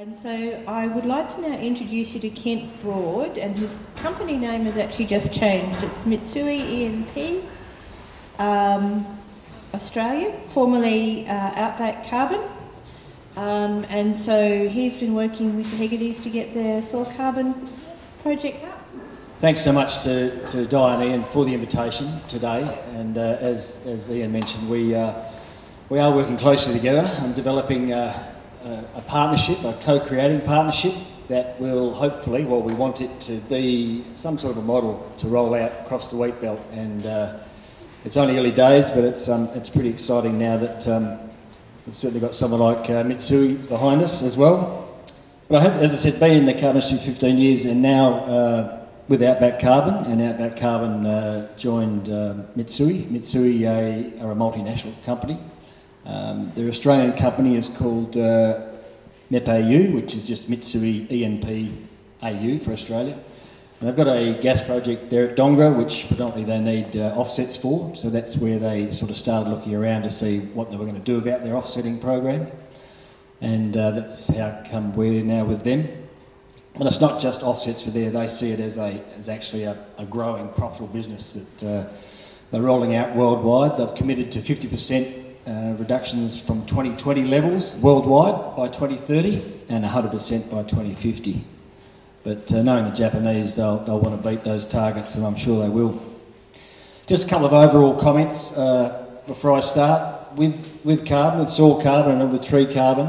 And so I would like to now introduce you to Kent Broad, and his company name has actually just changed. It's Mitsui E&P Australia, formerly Outback Carbon. And so he's been working with the Hegartys to get their soil carbon project up. Thanks so much to Di and Ian for the invitation today. And as Ian mentioned, we are working closely together on developing a partnership, a co-creating partnership that will hopefully, well, we want it to be some sort of a model to roll out across the wheat belt. And it's only early days, but it's pretty exciting now that we've certainly got someone like Mitsui behind us as well. But I have, as I said, been in the carbon industry 15 years, and now with Outback Carbon, and Outback Carbon joined Mitsui. Mitsui are a multinational company. Their Australian company is called MEPAU, which is just Mitsui E&P AU for Australia. And they've got a gas project there at Dongra, which predominantly they need offsets for, so that's where they sort of started looking around to see what they were going to do about their offsetting program. And that's how come we're now with them. And it's not just offsets for there, they see it as actually a growing, profitable business that they're rolling out worldwide. They've committed to 50% reductions from 2020 levels worldwide by 2030 and 100% by 2050. But knowing the Japanese, they'll want to beat those targets, and I'm sure they will. Just a couple of overall comments before I start. With carbon, with soil carbon and with tree carbon,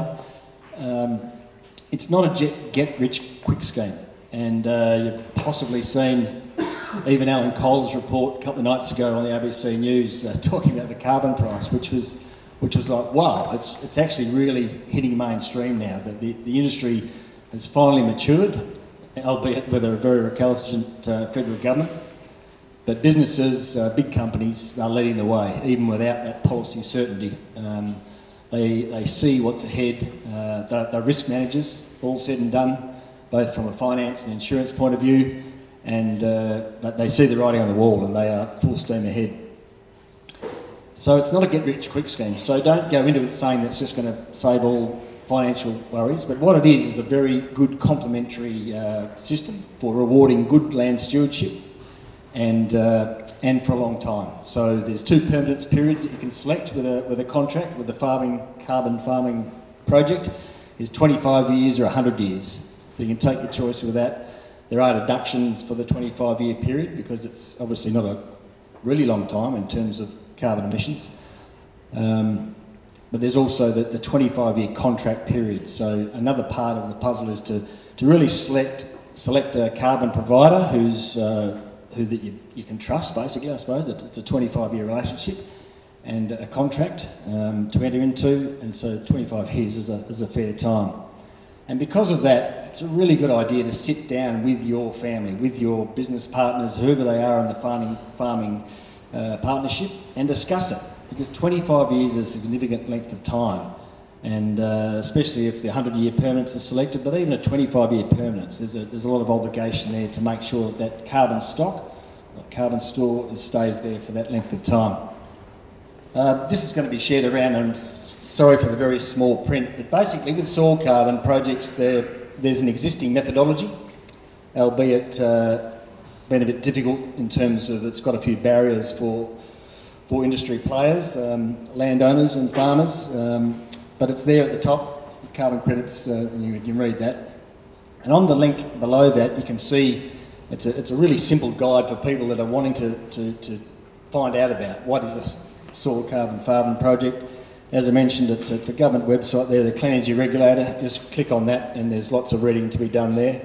it's not a get-rich-quick scheme. And you've possibly seen even Alan Cole's report a couple of nights ago on the ABC News talking about the carbon price, which was like, wow, it's actually really hitting mainstream now. That the industry has finally matured, albeit with a very recalcitrant federal government. But businesses, big companies, are leading the way, even without that policy certainty. They see what's ahead. They're risk managers, all said and done, both from a finance and insurance point of view, and they see the writing on the wall and they are full steam ahead. So it's not a get-rich-quick scheme, so don't go into it saying that's just going to save all financial worries, but what it is a very good complementary system for rewarding good land stewardship and for a long time. So there's two permanent periods that you can select with a contract with the carbon farming project. Is 25 years or 100 years. So you can take your choice with that. There are deductions for the 25-year period because it's obviously not a really long time in terms of carbon emissions. But there's also the 25-year contract period. So another part of the puzzle is to really select a carbon provider who that you can trust, basically, I suppose. It's a 25-year relationship and a contract to enter into, and so 25 years is a fair time. And because of that, it's a really good idea to sit down with your family, with your business partners, whoever they are in the farming partnership, and discuss it. Because 25 years is a significant length of time, and especially if the 100-year permanents are selected, but even a 25-year permanents, there's a lot of obligation there to make sure that carbon stock, carbon store, stays there for that length of time. This is going to be shared around, and sorry for the very small print, but basically with soil carbon projects, there's an existing methodology, albeit been a bit difficult in terms of it's got a few barriers for industry players, landowners and farmers, but it's there at the top, with carbon credits, and you can read that. And on the link below that, you can see it's a really simple guide for people that are wanting to find out about what is a soil carbon farming project. As I mentioned, it's a government website there, the Clean Energy Regulator. Just click on that and there's lots of reading to be done there.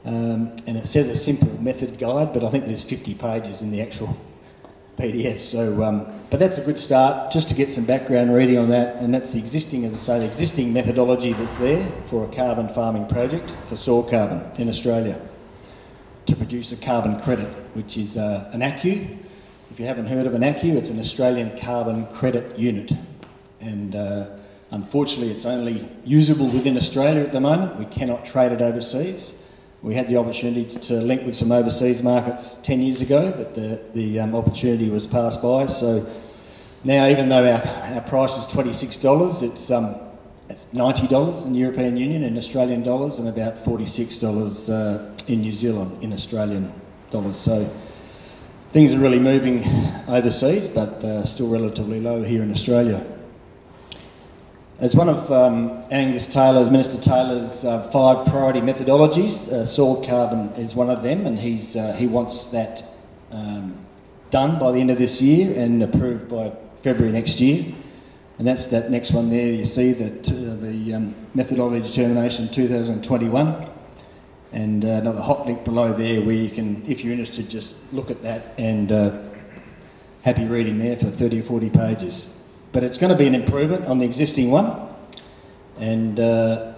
And it says a simple method guide, but I think there's 50 pages in the actual PDF. So, but that's a good start, just to get some background reading on that. And that's the existing, as I say, the existing methodology that's there for a carbon farming project for soil carbon in Australia to produce a carbon credit, which is an ACCU. If you haven't heard of an ACCU, it's an Australian Carbon Credit Unit. And unfortunately, it's only usable within Australia at the moment. We cannot trade it overseas. We had the opportunity to link with some overseas markets 10 years ago, but the opportunity was passed by. So now, even though our price is $26, That's $90 in the European Union in Australian dollars, and about $46 in New Zealand in Australian dollars. So things are really moving overseas, but still relatively low here in Australia. As one of Minister Taylor's 5 priority methodologies, soil carbon is one of them, and he wants that done by the end of this year and approved by February next year. And that's that next one there. You see that the methodology determination 2021, and another hot link below there where you can, if you're interested, just look at that, and happy reading there for 30 or 40 pages. But it's going to be an improvement on the existing one, and I'll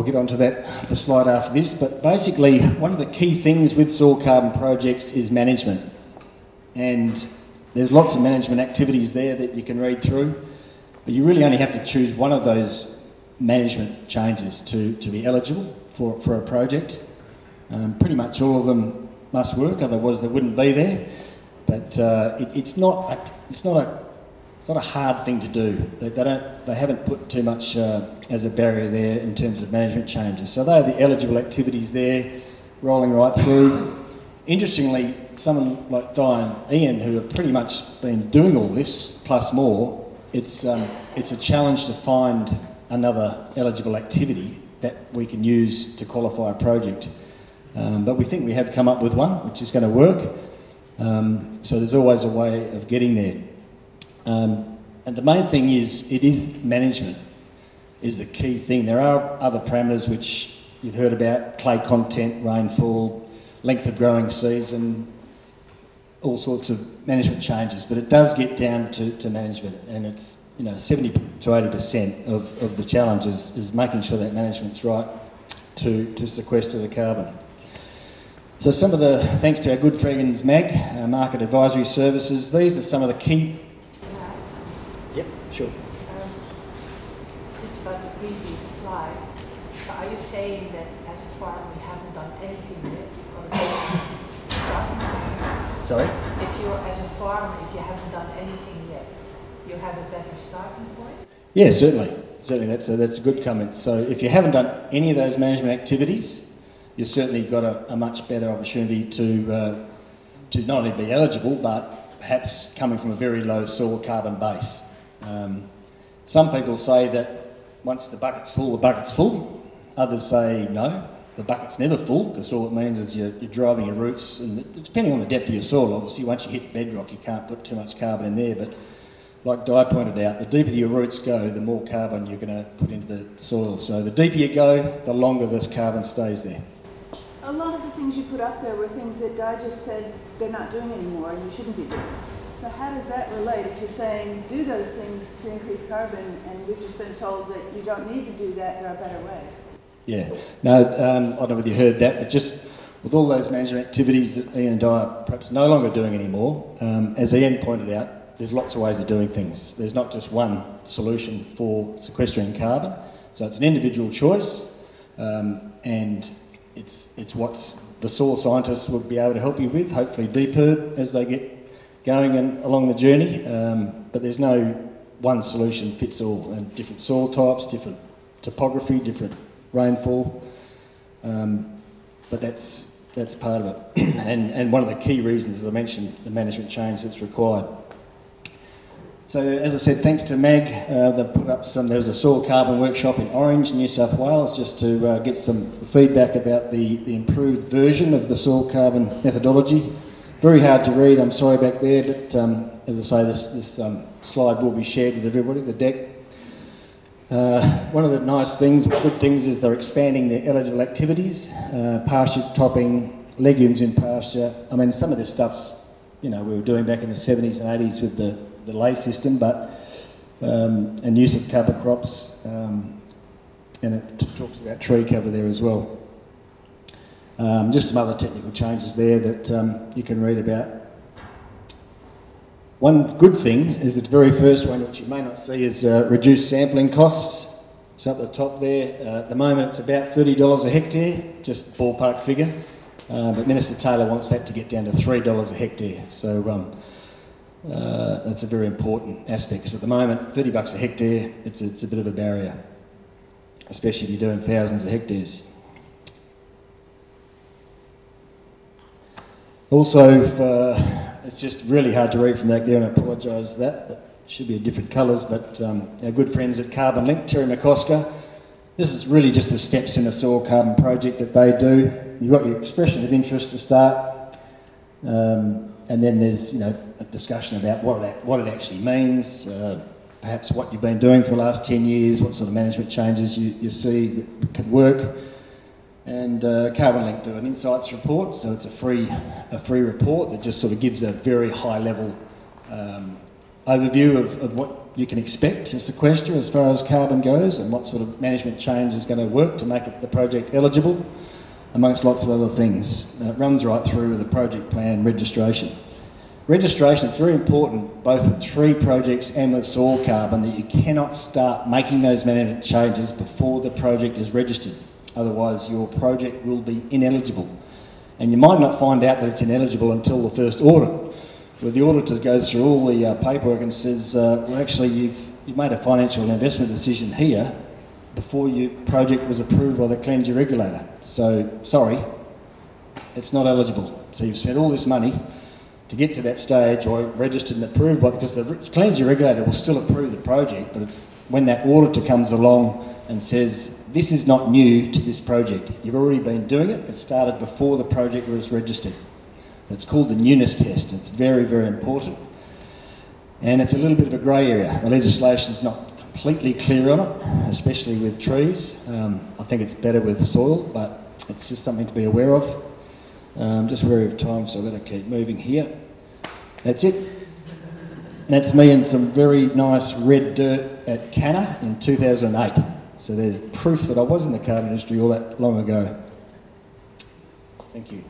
get onto the slide after this. But basically, one of the key things with soil carbon projects is management, and there's lots of management activities there that you can read through, but you really only have to choose one of those management changes to be eligible for a project. Pretty much all of them must work, otherwise they wouldn't be there. But it's not a hard thing to do. They haven't put too much as a barrier there in terms of management changes. So they are the eligible activities there, rolling right through. Interestingly, someone like Di and Ian, who have pretty much been doing all this plus more, it's a challenge to find another eligible activity that we can use to qualify a project. But we think we have come up with one which is going to work. So there's always a way of getting there. And the main thing is, it is management is the key thing. There are other parameters which you've heard about: clay content, rainfall, length of growing season, all sorts of management changes. But it does get down to management, and it's 70 to 80% of the challenge is making sure that management's right to sequester the carbon. So some of the, thanks to our good friends MAG, Market Advisory Services, these are some of the key... Yep, sure. Just about the previous slide, so are you saying that as a farmer you haven't done anything yet? You've got a good starting point? Sorry? If you, as a farmer, if you haven't done anything yet, you have a better starting point? Yeah, certainly. Certainly, that's a good comment. So if you haven't done any of those management activities, you've certainly got a much better opportunity to not only be eligible, but perhaps coming from a very low soil carbon base. Some people say that once the bucket's full, the bucket's full. Others say no, the bucket's never full, because all it means is you're driving your roots, and depending on the depth of your soil, obviously, once you hit bedrock, you can't put too much carbon in there. But like Di pointed out, the deeper your roots go, the more carbon you're going to put into the soil. So the deeper you go, the longer this carbon stays there. A lot of the things you put up there were things that Di just said they're not doing anymore and you shouldn't be doing. So how does that relate? If you're saying do those things to increase carbon, and we've just been told that you don't need to do that, there are better ways. Yeah, no, I don't know whether you heard that, but just with all those management activities that Ian and Di are perhaps no longer doing anymore, as Ian pointed out, there's lots of ways of doing things. There's not just one solution for sequestering carbon, so it's an individual choice, and it's what the soil scientists will be able to help you with, hopefully DPIRD, as they get going and along the journey. But there's no one solution fits all, and different soil types, different topography, different rainfall. But that's part of it. and one of the key reasons, as I mentioned, the management change that's required. So as I said, thanks to MAG, they've put up there was a soil carbon workshop in Orange, New South Wales, just to get some feedback about the improved version of the soil carbon methodology. Very hard to read, I'm sorry back there, but as I say, this slide will be shared with everybody, the deck. One of the nice things, good things, is they're expanding their eligible activities, pasture topping, legumes in pasture. I mean, some of this stuff's, we were doing back in the 70s and 80s with the lay system, but and use of cover crops, and it talks about tree cover there as well. Just some other technical changes there that you can read about. One good thing is that the very first one, which you may not see, is reduced sampling costs. So up the top there, at the moment it's about $30 a hectare, just ballpark figure, but Minister Taylor wants that to get down to $3 a hectare. So That's a very important aspect, because at the moment, $30 a hectare, it's a bit of a barrier, especially if you're doing thousands of hectares. Also, it's just really hard to read from back there, and I apologise for that, but it should be in different colours, but our good friends at Carbon Link, Terry McCosker, this is really just the steps in the soil carbon project that they do. You've got your expression of interest to start, and then there's, you know, a discussion about what it actually means, perhaps what you've been doing for the last 10 years, what sort of management changes you see that could work. And Carbon Link do an insights report, so it's a free report that just sort of gives a very high level overview of what you can expect to sequester as far as carbon goes, and what sort of management change is going to work to make the project eligible, amongst lots of other things. And it runs right through the project plan registration. Registration is very important, both with tree projects and with soil carbon, that you cannot start making those management changes before the project is registered. Otherwise, your project will be ineligible. And you might not find out that it's ineligible until the first audit, where the auditor goes through all the paperwork and says, well, actually, you've made a financial investment decision here before your project was approved by the cleansing regulator. So, sorry, it's not eligible. So you've spent all this money to get to that stage, or registered and approved by, because the cleansing regulator will still approve the project, but it's when that auditor comes along and says, this is not new to this project. You've already been doing it. It started before the project was registered. It's called the newness test. It's very, very important. And it's a little bit of a grey area. The legislation's not completely clear on it, especially with trees. I think it's better with soil, but it's just something to be aware of. Just wary of time, so I better keep moving here. That's it. That's me in some very nice red dirt at Canna in 2008. So there's proof that I was in the carbon industry all that long ago. Thank you.